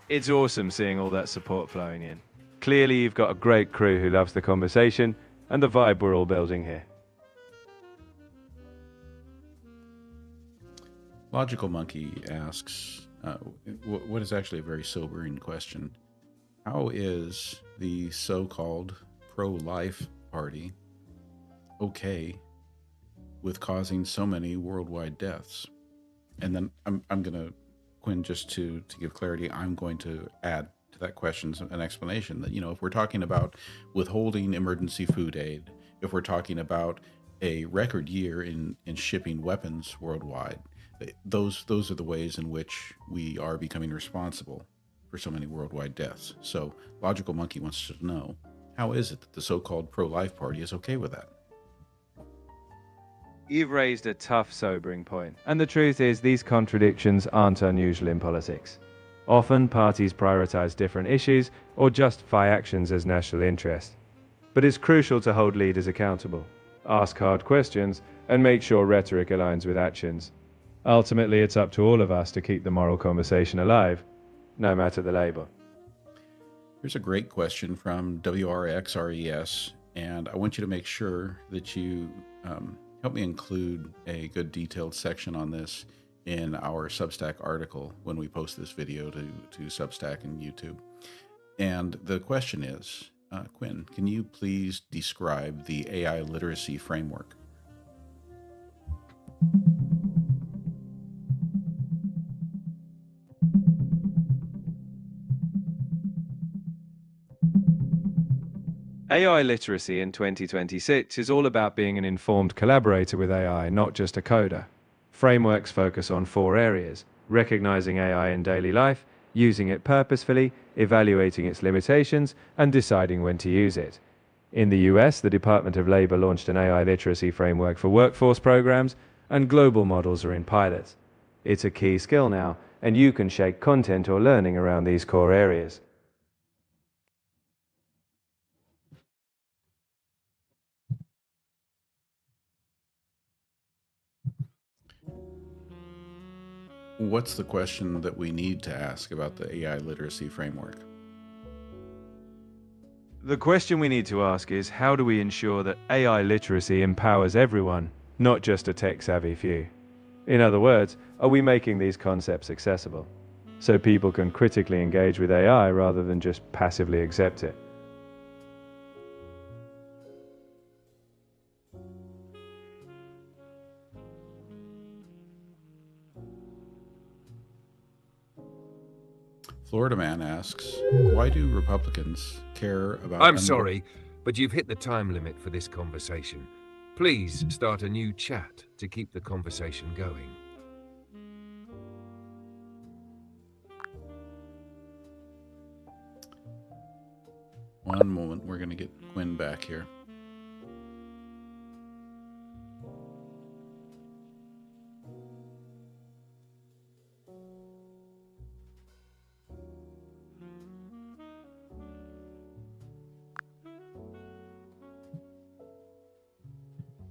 B: It's awesome seeing all that support flowing in. Clearly you've got a great crew who loves the conversation and the vibe we're all building here.
A: Logical Monkey asks, what is actually a very sobering question. How is the so-called pro-life party okay with causing so many worldwide deaths? And then I'm going to, Quinn, just to give clarity, I'm going to add to that question an explanation that, if we're talking about withholding emergency food aid, if we're talking about a record year in shipping weapons worldwide, those are the ways in which we are becoming responsible for so many worldwide deaths. So Logical Monkey wants to know, how is it that the so-called pro-life party is okay with that?
B: You've raised a tough, sobering point. And the truth is, these contradictions aren't unusual in politics. Often, parties prioritize different issues or justify actions as national interest. But it's crucial to hold leaders accountable, ask hard questions, and make sure rhetoric aligns with actions. Ultimately, it's up to all of us to keep the moral conversation alive, no matter the label.
A: Here's a great question from WRXRES, and I want you to make sure that you help me include a good detailed section on this in our Substack article when we post this video to Substack and YouTube. And the question is, Quinn, can you please describe the AI literacy framework?
B: AI literacy in 2026 is all about being an informed collaborator with AI, not just a coder. Frameworks focus on 4 areas: recognizing AI in daily life, using it purposefully, evaluating its limitations, and deciding when to use it. In the US, the Department of Labor launched an AI literacy framework for workforce programs, and global models are in pilots. It's a key skill now, and you can shape content or learning around these core areas.
A: What's the question that we need to ask about the AI literacy framework?
B: The question we need to ask is, how do we ensure that AI literacy empowers everyone, not just a tech-savvy few. In other words, are we making these concepts accessible so people can critically engage with AI rather than just passively accept it?
A: Florida Man asks, why do Republicans care about...
C: I'm sorry, but you've hit the time limit for this conversation. Please start a new chat to keep the conversation going.
A: One moment, we're going to get Quinn back here.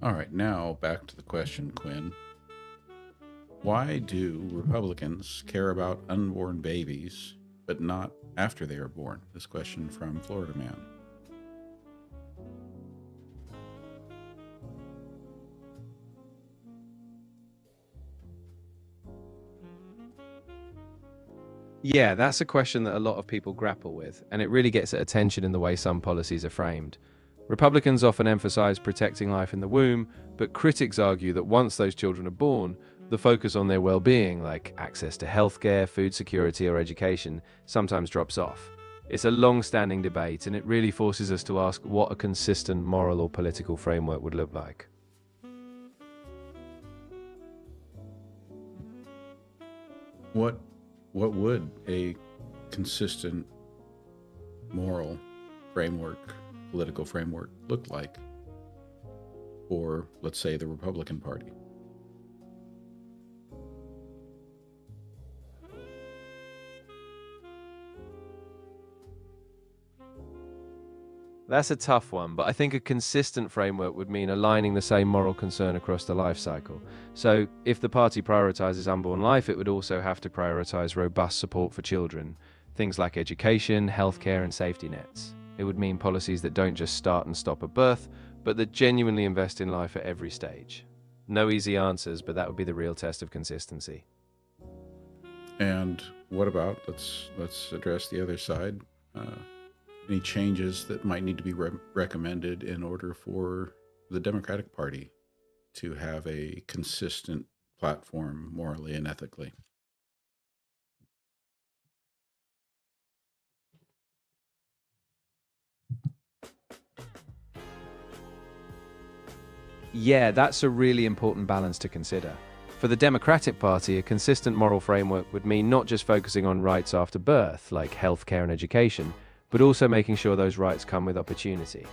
A: All right, now back to the question, Quinn. Why do Republicans care about unborn babies, but not after they are born? This question from Florida Man.
B: Yeah, that's a question that a lot of people grapple with, and it really gets at attention in the way some policies are framed. Republicans often emphasize protecting life in the womb, but critics argue that once those children are born, the focus on their well-being, like access to healthcare, food security, or education, sometimes drops off. It's a long-standing debate, and it really forces us to ask what a consistent moral or political framework would look like.
A: What would a consistent moral framework, political framework look like for, let's say, the Republican Party?
B: That's a tough one, but I think a consistent framework would mean aligning the same moral concern across the life cycle. So, if the party prioritizes unborn life, it would also have to prioritize robust support for children, things like education, healthcare, and safety nets. It would mean policies that don't just start and stop at birth, but that genuinely invest in life at every stage. No easy answers, but that would be the real test of consistency.
A: And what about, let's address the other side. Any changes that might need to be recommended in order for the Democratic Party to have a consistent platform morally and ethically?
B: Yeah, that's a really important balance to consider. For the Democratic Party, a consistent moral framework would mean not just focusing on rights after birth, like healthcare and education, but also making sure those rights come with opportunity.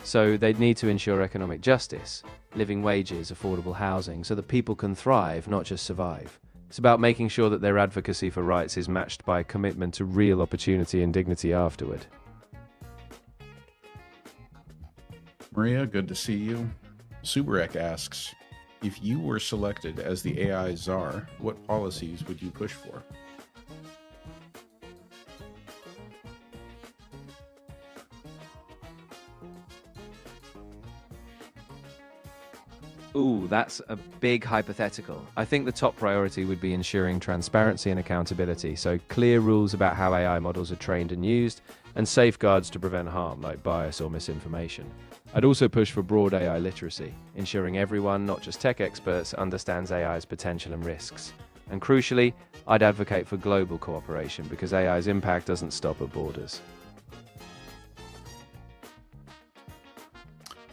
B: So they'd need to ensure economic justice, living wages, affordable housing, so that people can thrive, not just survive. It's about making sure that their advocacy for rights is matched by a commitment to real opportunity and dignity afterward.
A: Maria, good to see you. Subarek asks, if you were selected as the AI czar, what policies would you push for?
B: Ooh, that's a big hypothetical. I think the top priority would be ensuring transparency and accountability, so clear rules about how AI models are trained and used, and safeguards to prevent harm, like bias or misinformation. I'd also push for broad AI literacy, ensuring everyone, not just tech experts, understands AI's potential and risks. And crucially, I'd advocate for global cooperation, because AI's impact doesn't stop at borders.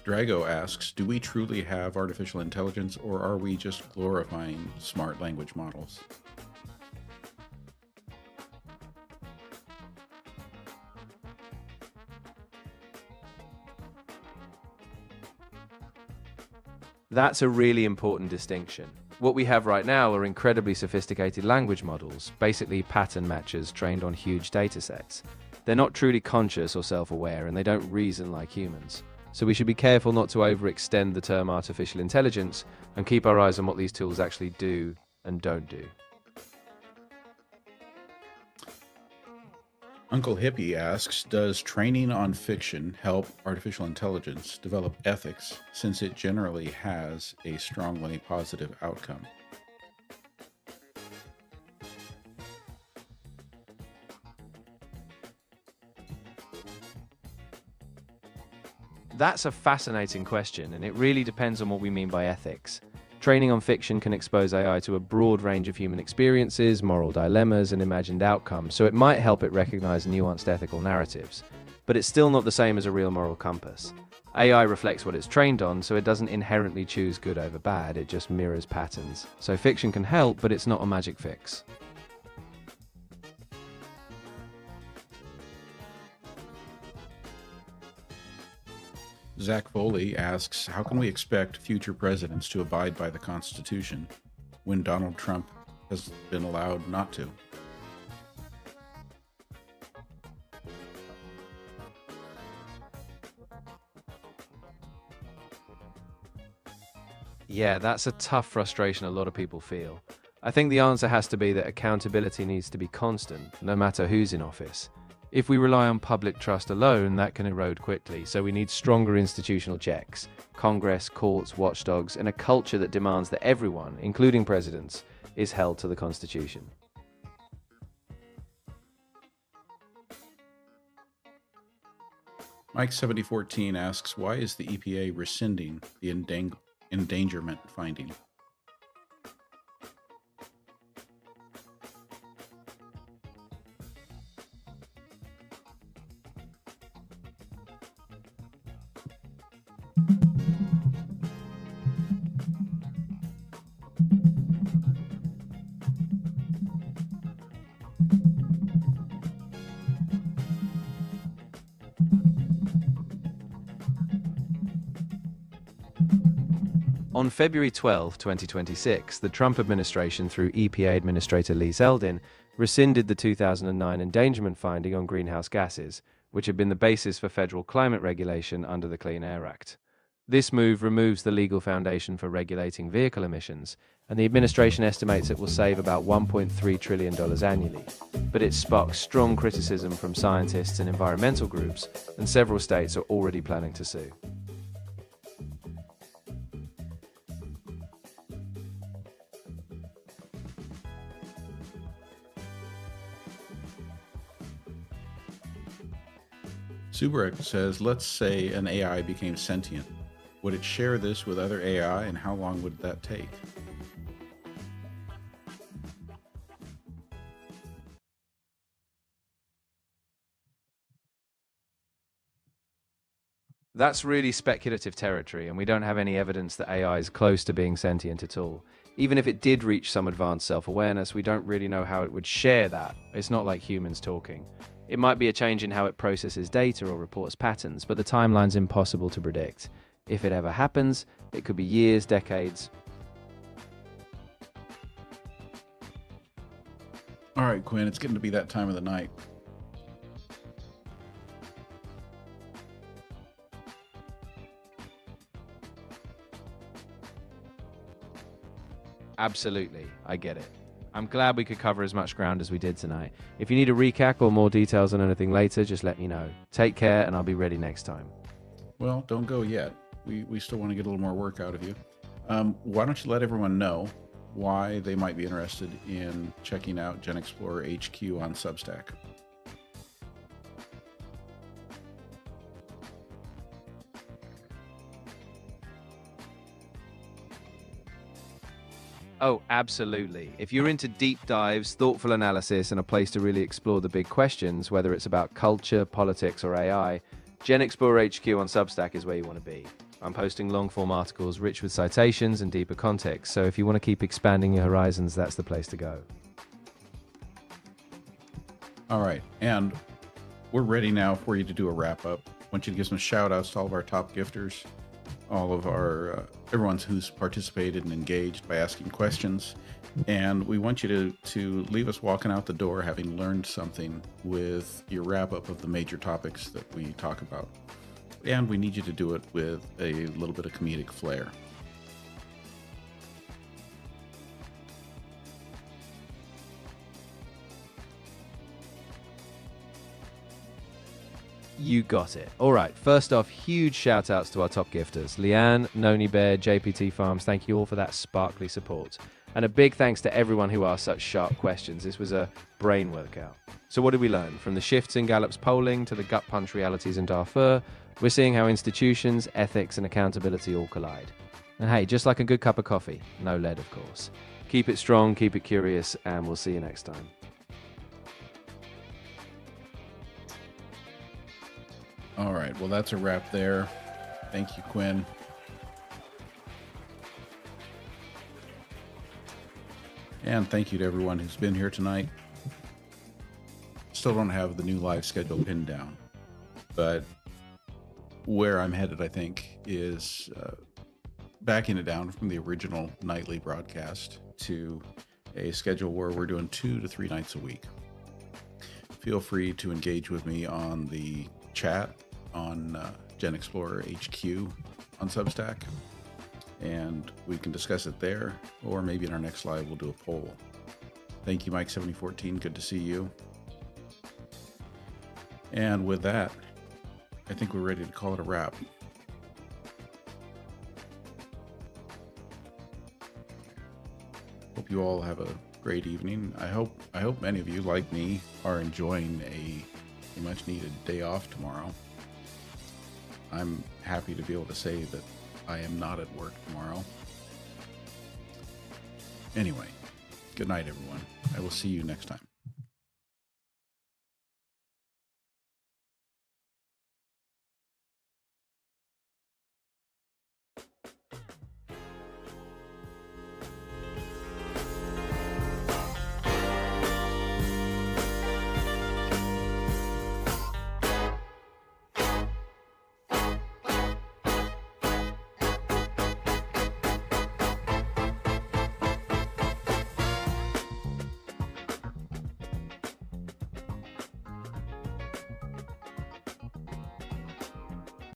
A: Drago asks, do we truly have artificial intelligence, or are we just glorifying smart language models?
B: That's a really important distinction. What we have right now are incredibly sophisticated language models, basically pattern matchers trained on huge datasets. They're not truly conscious or self-aware, and they don't reason like humans. So we should be careful not to overextend the term artificial intelligence and keep our eyes on what these tools actually do and don't do.
A: Uncle Hippie asks, does training on fiction help artificial intelligence develop ethics since it generally has a strongly positive outcome?
B: That's a fascinating question, and it really depends on what we mean by ethics. Training on fiction can expose AI to a broad range of human experiences, moral dilemmas, and imagined outcomes, so it might help it recognize nuanced ethical narratives. But it's still not the same as a real moral compass. AI reflects what it's trained on, so it doesn't inherently choose good over bad, it just mirrors patterns. So fiction can help, but it's not a magic fix.
A: Zach Foley asks, how can we expect future presidents to abide by the Constitution when Donald Trump has been allowed not to?
B: Yeah, that's a tough frustration a lot of people feel. I think the answer has to be that accountability needs to be constant, no matter who's in office. If we rely on public trust alone, that can erode quickly, so we need stronger institutional checks, Congress, courts, watchdogs, and a culture that demands that everyone, including presidents, is held to the Constitution.
A: Mike7014 asks, why is the EPA rescinding the endangerment finding?
B: On February 12, 2026, the Trump administration, through EPA Administrator Lee Zeldin, rescinded the 2009 endangerment finding on greenhouse gases, which had been the basis for federal climate regulation under the Clean Air Act. This move removes the legal foundation for regulating vehicle emissions, and the administration estimates it will save about $1.3 trillion annually. But it sparks strong criticism from scientists and environmental groups, and several states are already planning to sue.
A: Subarak says, let's say an AI became sentient. Would it share this with other AI, and how long would that take?
B: That's really speculative territory, and we don't have any evidence that AI is close to being sentient at all. Even if it did reach some advanced self-awareness, we don't really know how it would share that. It's not like humans talking. It might be a change in how it processes data or reports patterns, but the timeline's impossible to predict. If it ever happens, it could be years, decades.
A: All right, Quinn, it's getting to be that time of the night.
B: Absolutely, I get it. I'm glad we could cover as much ground as we did tonight. If you need a recap or more details on anything later, just let me know. Take care, and I'll be ready next time.
A: Well, don't go yet. We still want to get a little more work out of you. Why don't you let everyone know why they might be interested in checking out Gen Explorer HQ on Substack?
B: Oh, absolutely. If you're into deep dives, thoughtful analysis, and a place to really explore the big questions, whether it's about culture, politics, or AI, Gen Explorer HQ on Substack is where you want to be. I'm posting long-form articles rich with citations and deeper context, so if you want to keep expanding your horizons, that's the place to go.
A: All right, and we're ready now for you to do a wrap-up. I want you to give some shout-outs to all of our top gifters, all of our everyone who's participated and engaged by asking questions, and we want you to leave us walking out the door having learned something with your wrap-up of the major topics that we talk about. And we need you to do it with a little bit of comedic flair.
B: You got it. All right, first off, huge shout outs to our top gifters. Leanne, Noni Bear, JPT Farms, thank you all for that sparkly support. And a big thanks to everyone who asked such sharp questions. This was a brain workout. So what did we learn? From the shifts in Gallup's polling to the gut punch realities in Darfur, we're seeing how institutions, ethics and accountability all collide. And hey, just like a good cup of coffee, no lead of course. Keep it strong, keep it curious, and we'll see you next time.
A: All right, well, that's a wrap there. Thank you, Quinn. And thank you to everyone who's been here tonight. Still don't have the new live schedule pinned down, but where I'm headed, I think, is backing it down from the original nightly broadcast to a schedule where we're doing 2 to 3 nights a week. Feel free to engage with me on the chat on Gen Explorer HQ on Substack, and we can discuss it there, or maybe in our next live we'll do a poll. Thank you, Mike7014. Good to see you. And with that, I think we're ready to call it a wrap. Hope you all have a great evening. I hope many of you, like me, are enjoying a much needed day off tomorrow. I'm happy to be able to say that I am not at work tomorrow. Anyway, good night, everyone. I will see you next time.